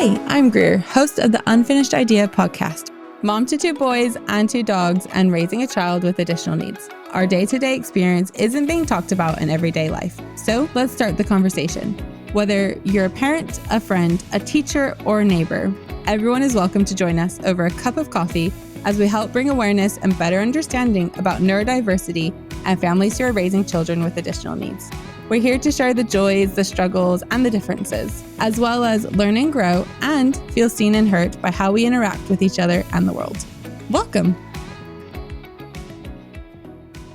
Hey, I'm Greer, host of the Unfinished Idea podcast, mom to 2 boys and 2 dogs, and raising a child with additional needs. Our day-to-day experience isn't being talked about in everyday life. So let's start the conversation. Whether you're a parent, a friend, a teacher, or a neighbor, everyone is welcome to join us over a cup of coffee as we help bring awareness and better understanding about neurodiversity and families who are raising children with additional needs. We're here to share the joys, the struggles, and the differences, as well as learn and grow and feel seen and heard by how we interact with each other and the world. Welcome.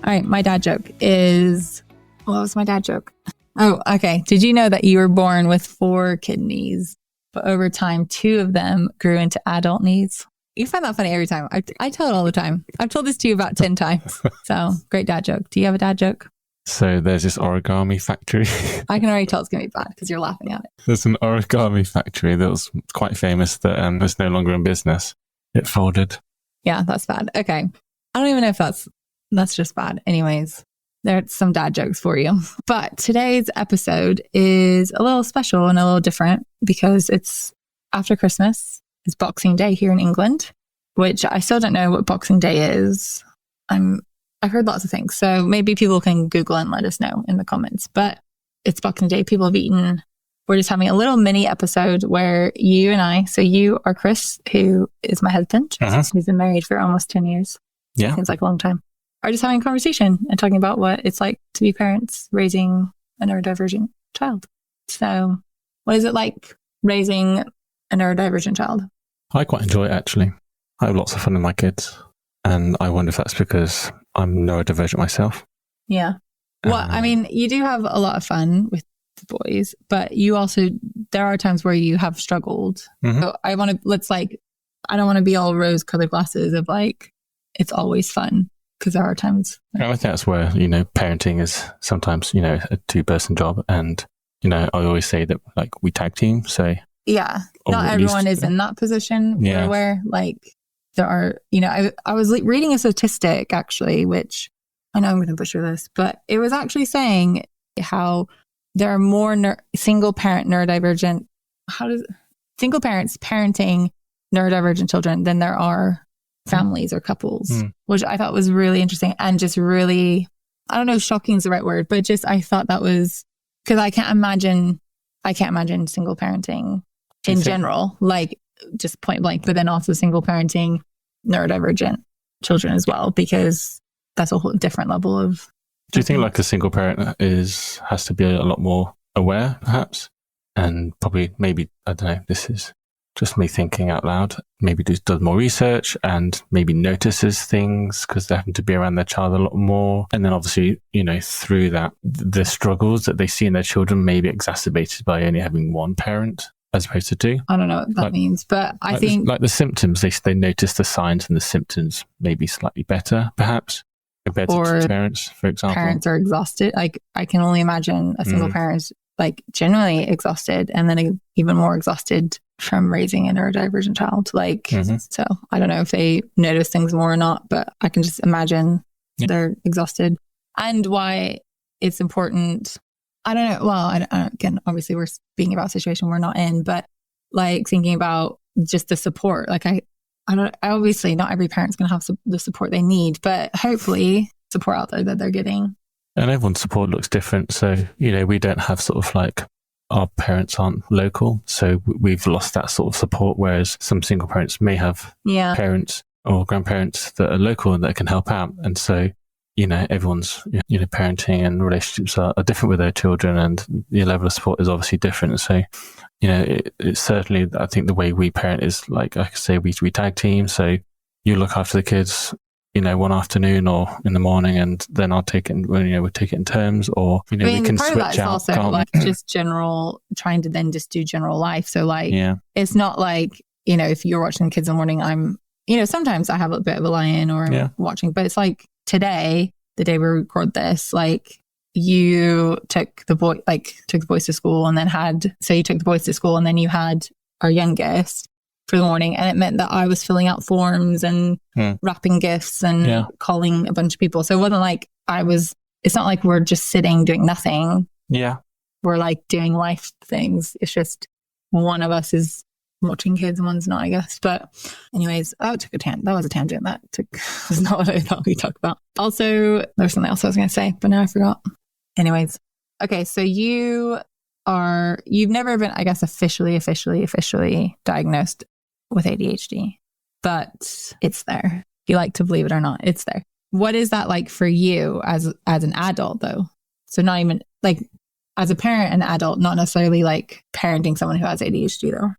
All right, my dad joke is... What was my dad joke? Oh, okay. Did you know that you were born with 4 kidneys, but over time, 2 of them grew into adult needs? You find that funny every time. I tell it all the time. I've told this to you about 10 times. So, great dad joke. Do you have a dad joke? So there's this origami factory. I can already tell it's going to be bad because you're laughing at it. There's an origami factory that was quite famous that is no longer in business. It folded. Yeah, that's bad. Okay. I don't even know if that's just bad. Anyways, there's some dad jokes for you. But today's episode is a little special and a little different because it's after Christmas. It's Boxing Day here in England, which I still don't know what Boxing Day is. I've heard lots of things. So maybe people can Google and let us know in the comments. But it's Boxing Day. People have eaten. We're just having a little mini episode where you and I, so you are Chris, who is my husband. He's been married for almost 10 years. Yeah. Seems like a long time. Are just having a conversation and talking about what it's like to be parents raising a neurodivergent child. So what is it like raising a neurodivergent child? I quite enjoy it, actually. I have lots of fun with my kids. And I wonder if that's because I'm neurodivergent myself. Yeah. Well, I mean, you do have a lot of fun with the boys, but you also, there are times where you have struggled. Mm-hmm. So I don't want to be all rose-colored glasses of like, it's always fun, because there are times. I think that's where, parenting is sometimes, a 2-person job. And, I always say that like we tag team. So yeah, not everyone is in that position where like, there are, I was reading a statistic actually, which I know I'm going to butcher this, but it was actually saying how there are more single parent neurodivergent, single parents parenting neurodivergent children than there are families or couples, which I thought was really interesting and just really, I don't know if shocking is the right word, but just, I thought that was, because I can't imagine single parenting in general, like just point blank, but then also single parenting neurodivergent children as well, because that's a whole different level of. Do you think like a single parent has to be a lot more aware, perhaps, and probably maybe, I don't know, this is just me thinking out loud, maybe does more research and maybe notices things because they happen to be around their child a lot more, and then obviously through that the struggles that they see in their children may be exacerbated by only having one parent as opposed to 2. I don't know what that means, but I think like the symptoms, they notice the signs and the symptoms may be slightly better, perhaps, compared to 2 parents, for example. Parents are exhausted. Like I can only imagine a single parent is like generally exhausted, and then even more exhausted from raising a neurodivergent child. Like, so I don't know if they notice things more or not, but I can just imagine they're exhausted. And why it's important. I don't know. Well, again, obviously we're speaking about a situation we're not in, but like thinking about just the support. Like obviously not every parent's going to have the support they need, but hopefully support out there that they're getting. And everyone's support looks different. So, we don't have sort of like our parents aren't local. So we've lost that sort of support, whereas some single parents may have parents or grandparents that are local and that can help out. And so, everyone's, parenting and relationships are different with their children, and the level of support is obviously different. So, it's certainly, I think the way we parent is like I say, we tag team. So you look after the kids, one afternoon or in the morning, and then I'll take it, we'll take it in turns, or, we can part switch of that out. Is also like just trying to then just do general life. So like, it's not like, if you're watching the kids in the morning, I'm, sometimes I have a bit of a lie-in or I'm watching, but it's like, today, the day we record this, like you took the boys to school and then you took the boys to school and then you had our youngest for the morning, and it meant that I was filling out forms and wrapping gifts and calling a bunch of people. So it wasn't like it's not like we're just sitting doing nothing. Yeah. We're like doing life things. It's just one of us is watching kids and one's not, I guess. But anyways, that was a tangent. Was not what I thought we talked about. Also, there's something else I was going to say, but now I forgot. Anyways. Okay. So you've never been, I guess, officially diagnosed with ADHD, but it's there. If you like to believe it or not, it's there. What is that like for you as an adult though? So not even like as a parent and adult, not necessarily like parenting someone who has ADHD though.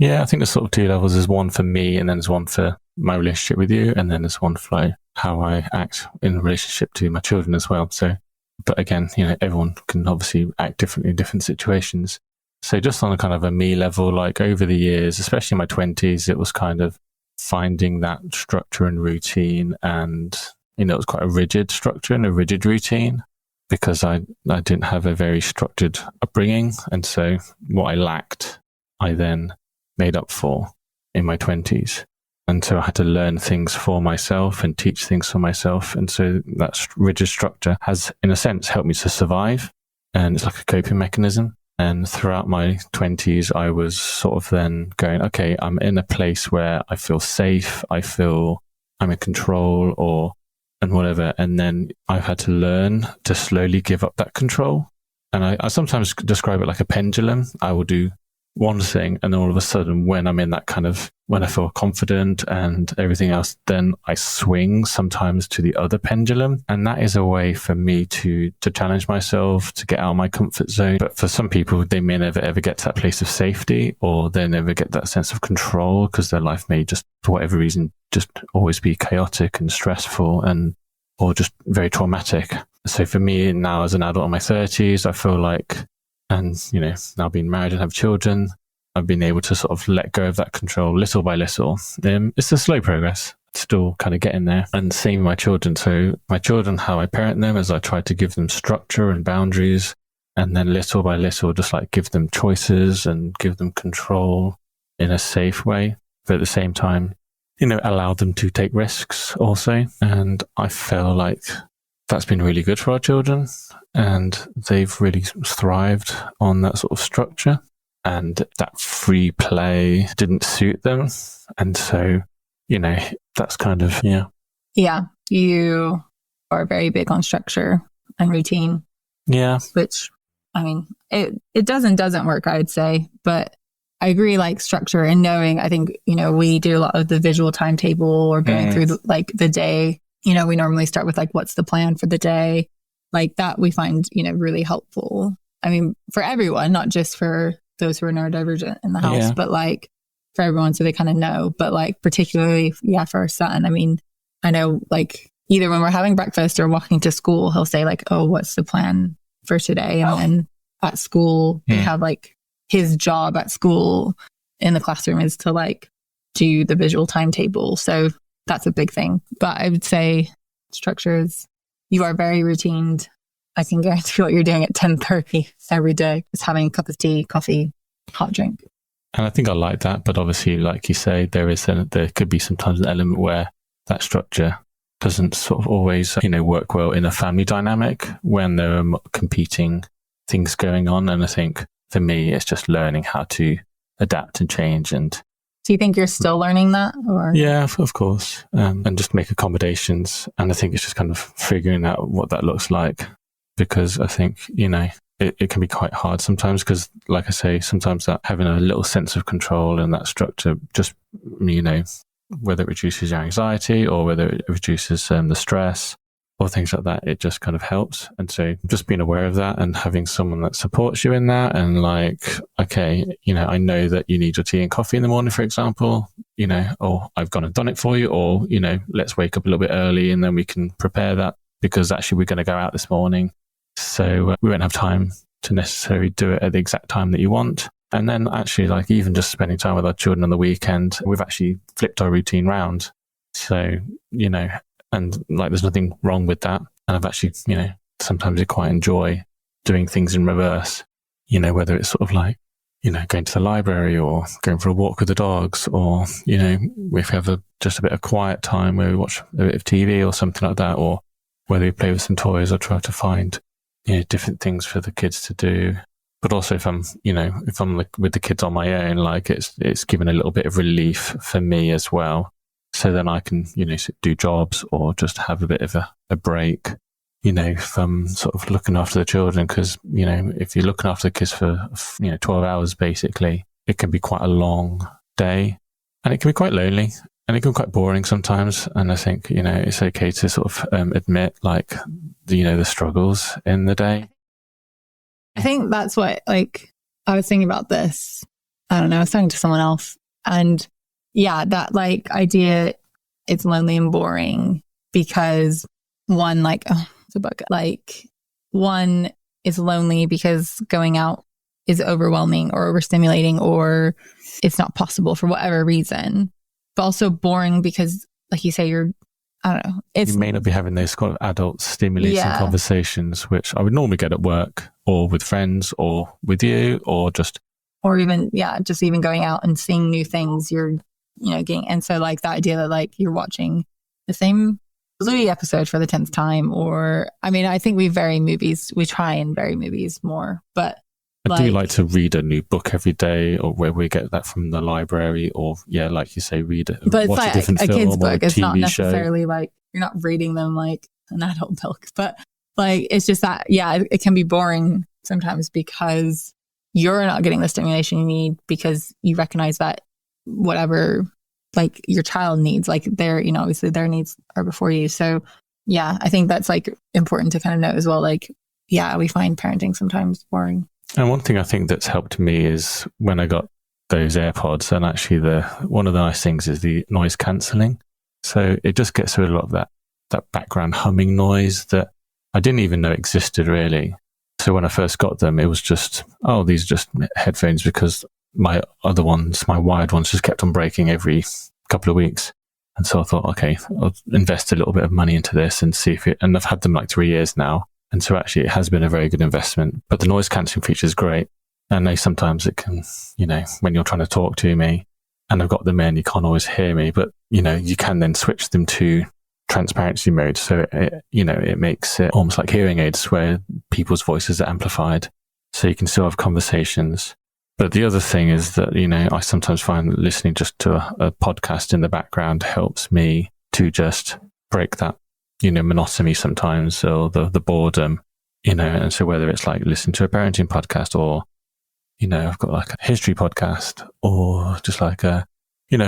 Yeah, I think there's sort of two levels. There's one for me, and then there's one for my relationship with you, and then there's one for like how I act in relationship to my children as well. So, but again, everyone can obviously act differently in different situations. So just on a kind of a me level, like over the years, especially in my 20s, it was kind of finding that structure and routine, and it was quite a rigid structure and a rigid routine because I didn't have a very structured upbringing, and so what I lacked, I then made up for in my 20s. And so I had to learn things for myself and teach things for myself. And so that rigid structure has, in a sense, helped me to survive. And it's like a coping mechanism. And throughout my 20s, I was sort of then going, okay, I'm in a place where I feel safe. I feel I'm in control and whatever. And then I've had to learn to slowly give up that control. And I sometimes describe it like a pendulum. I will do one thing, and then all of a sudden when I'm in that kind of, when I feel confident and everything else, then I swing sometimes to the other pendulum. And that is a way for me to challenge myself, to get out of my comfort zone. But for some people, they may never ever get to that place of safety, or they never get that sense of control because their life may just, for whatever reason, just always be chaotic and stressful or just very traumatic. So for me now as an adult in my 30s, I feel like, and, now being married and have children, I've been able to sort of let go of that control little by little. It's a slow progress, still kind of getting there. And same with my children. So my children, how I parent them is I try to give them structure and boundaries, and then little by little, just like give them choices and give them control in a safe way. But at the same time, allow them to take risks also. And I feel like that's been really good for our children, and they've really thrived on that sort of structure, and that free play didn't suit them. And so, that's kind of, yeah. Yeah. You are very big on structure and routine. Yeah. Which, I mean, it doesn't work, I would say, but I agree, like structure and knowing, I think, we do a lot of the visual timetable or going through the day. We normally start with like, what's the plan for the day? Like that we find, really helpful. I mean, for everyone, not just for those who are neurodivergent in the house, but like for everyone, so they kind of know. But like particularly, for our son, I mean, I know like either when we're having breakfast or walking to school, he'll say like, oh, what's the plan for today? And then at school, we have like his job at school in the classroom is to like do the visual timetable. So that's a big thing. But I would say structures, you are very routined. I can guarantee what you're doing at 10:30 every day is having a cup of tea, coffee, hot drink. And I think I like that. But obviously, like you say, there could be sometimes an element where that structure doesn't sort of always, work well in a family dynamic when there are competing things going on. And I think for me, it's just learning how to adapt and change. And do you think you're still learning that? Or? Yeah, of course. And just make accommodations. And I think it's just kind of figuring out what that looks like, because I think, it can be quite hard sometimes because, like I say, sometimes that having a little sense of control and that structure just, whether it reduces your anxiety or whether it reduces the stress or things like that, it just kind of helps. And so just being aware of that and having someone that supports you in that, and like, okay, I know that you need your tea and coffee in the morning, for example, or I've gone and done it for you, or, let's wake up a little bit early and then we can prepare that because actually we're going to go out this morning. So we won't have time to necessarily do it at the exact time that you want. And then actually, like, even just spending time with our children on the weekend, we've actually flipped our routine round. So, and like, there's nothing wrong with that. And I've actually, sometimes I quite enjoy doing things in reverse, whether it's sort of like, going to the library or going for a walk with the dogs, or, if we have just a bit of quiet time where we watch a bit of TV or something like that, or whether we play with some toys or try to find, different things for the kids to do. But also if I'm like with the kids on my own, like it's given a little bit of relief for me as well. So then I can, do jobs or just have a bit of a break, from sort of looking after the children. Because, if you're looking after the kids for, 12 hours, basically, it can be quite a long day and it can be quite lonely and it can be quite boring sometimes. And I think, it's okay to sort of admit like, the struggles in the day. I think that's what, like, I was thinking about this. I don't know, I was talking to someone else and yeah, that like idea, it's lonely and boring because one, like, it's a book. Like one is lonely because going out is overwhelming or overstimulating or it's not possible for whatever reason, but also boring because like you say, you may not be having those kind of adult stimulating conversations, which I would normally get at work or with friends or with you or even going out and seeing new things you're getting. And so like that idea that like you're watching the same Bluey episode for the 10th time, or I think we try and vary movies more, but I do like to read a new book every day, or where we get that from the library, or like you say, watch a different film kid's book. It's not necessarily like you're not reading them like an adult book, but like it's just that it can be boring sometimes because you're not getting the stimulation you need because you recognize that whatever like your child needs, like obviously their needs are before you. So yeah, I think that's like important to kind of note as well. Like, we find parenting sometimes boring. And one thing I think that's helped me is when I got those AirPods, and actually one of the nice things is the noise cancelling. So it just gets rid of a lot of that background humming noise that I didn't even know existed really. So when I first got them, it was just, these are just headphones because my other ones, my wired ones, just kept on breaking every couple of weeks. And so I thought, okay, I'll invest a little bit of money into this and see and I've had them like 3 years now. And so actually it has been a very good investment, but the noise cancelling feature is great. And sometimes it can, when you're trying to talk to me and I've got them in, you can't always hear me, but you can then switch them to transparency mode. So it makes it almost like hearing aids where people's voices are amplified. So you can still have conversations. But the other thing is that, I sometimes find that listening just to a podcast in the background helps me to just break that, monotony sometimes, or the boredom, and so whether it's like listening to a parenting podcast or, I've got like a history podcast or just like a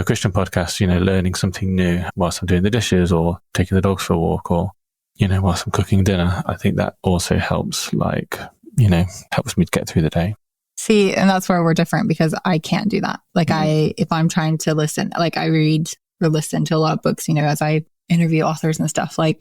Christian podcast, learning something new whilst I'm doing the dishes or taking the dogs for a walk or, whilst I'm cooking dinner. I think that also helps helps me to get through the day. See, and that's where we're different because I can't do that. Like if I'm trying to listen, like I read or listen to a lot of books, as I interview authors and stuff, I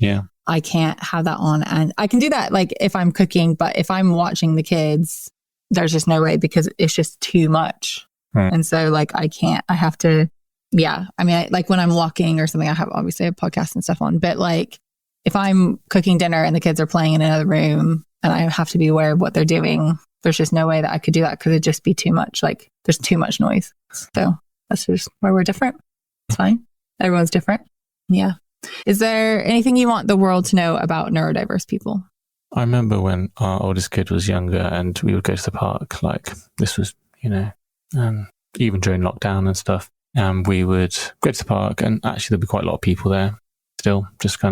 can't have that on. And I can do that like if I'm cooking, but if I'm watching the kids, there's just no way because it's just too much. Right. And so like I have to, like when I'm walking or something, I have obviously a podcast and stuff on, but like if I'm cooking dinner and the kids are playing in another room and I have to be aware of what they're doing, there's just no way that I could do that because it'd just be too much. Like there's too much noise. So that's just where we're different. It's fine. Everyone's different. Yeah. Is there anything you want the world to know about neurodiverse people? I remember when our oldest kid was younger and we would go to the park, like this was, even during lockdown and stuff. And we would go to the park and actually there'd be quite a lot of people there still, just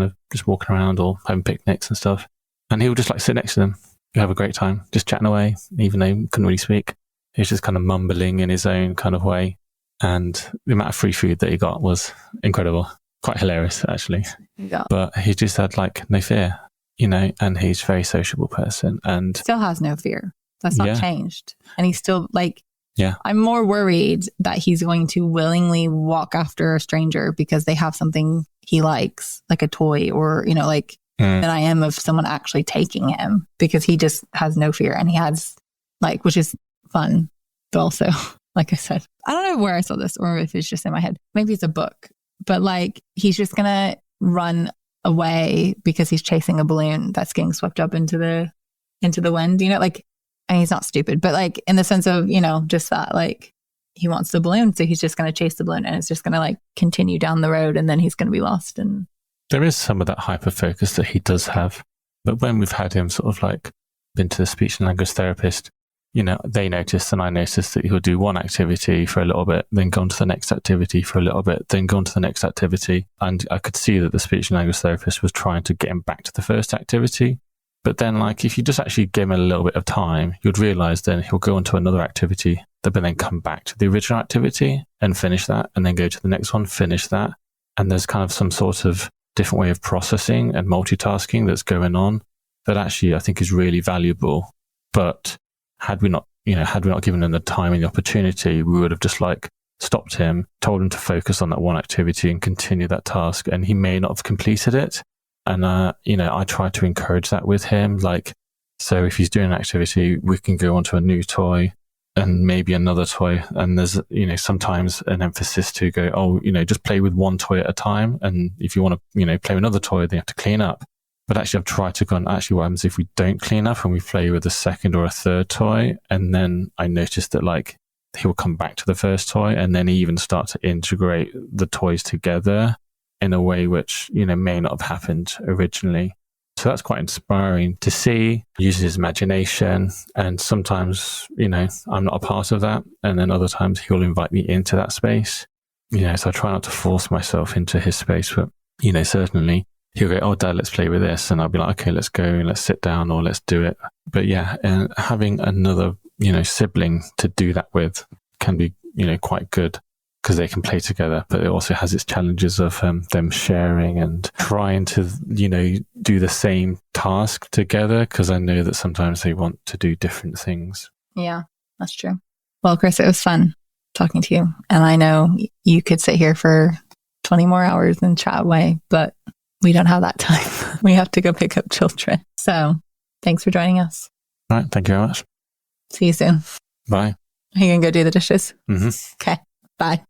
walking around or having picnics and stuff. And he would just like sit next to them. You have a great time, just chatting away, even though he couldn't really speak. He was just kind of mumbling in his own kind of way. And the amount of free food that he got was incredible. Quite hilarious, actually. Yeah. But he just had like no fear, and he's a very sociable person and still has no fear. That's not changed. And he's still like, I'm more worried that he's going to willingly walk after a stranger because they have something he likes, like a toy or, than I am of someone actually taking him because he just has no fear and he has like, which is fun, but also, like I said, I don't know where I saw this or if it's just in my head. Maybe it's a book, but like he's just going to run away because he's chasing a balloon that's getting swept up into the wind, and he's not stupid, but like in the sense of, just that, like he wants the balloon. So he's just going to chase the balloon and it's just going to like continue down the road and then he's going to be lost. And there is some of that hyper focus that he does have. But when we've had him sort of like been to the speech and language therapist, they noticed and I noticed that he'll do one activity for a little bit, then go on to the next activity for a little bit, then go on to the next activity. And I could see that the speech and language therapist was trying to get him back to the first activity. But then, like, if you just actually give him a little bit of time, you'd realize then he'll go on to another activity, but then come back to the original activity and finish that, and then go to the next one, finish that. And there's kind of some sort of different way of processing and multitasking that's going on that actually I think is really valuable. But had we not given him the time and the opportunity, we would have just like stopped him, told him to focus on that one activity and continue that task. And he may not have completed it. And, I try to encourage that with him. Like, so if he's doing an activity, we can go on to a new toy and maybe another toy. And there's, sometimes an emphasis to go, just play with one toy at a time. And if you want to, play with another toy, then you have to clean up. But actually, I've tried to go on, actually, what happens if we don't clean up and we play with a second or a third toy? And then I noticed that, like, he'll come back to the first toy and then even start to integrate the toys together in a way which, may not have happened originally. So that's quite inspiring to see. He uses his imagination. And sometimes, I'm not a part of that. And then other times he'll invite me into that space. So I try not to force myself into his space. But, certainly he'll go, "Oh, Dad, let's play with this." And I'll be like, "Okay, let's go and let's sit down or let's do it." But yeah, and having another, sibling to do that with can be, quite good because they can play together. But it also has its challenges of them sharing and trying to, do the same task together, because I know that sometimes they want to do different things. Yeah, that's true. Well, Chris, it was fun talking to you. And I know you could sit here for 20 more hours and chat away, but we don't have that time. We have to go pick up children. So thanks for joining us. All right. Thank you very much. See you soon. Bye. Are you going to go do the dishes? Mm-hmm. Okay. Bye.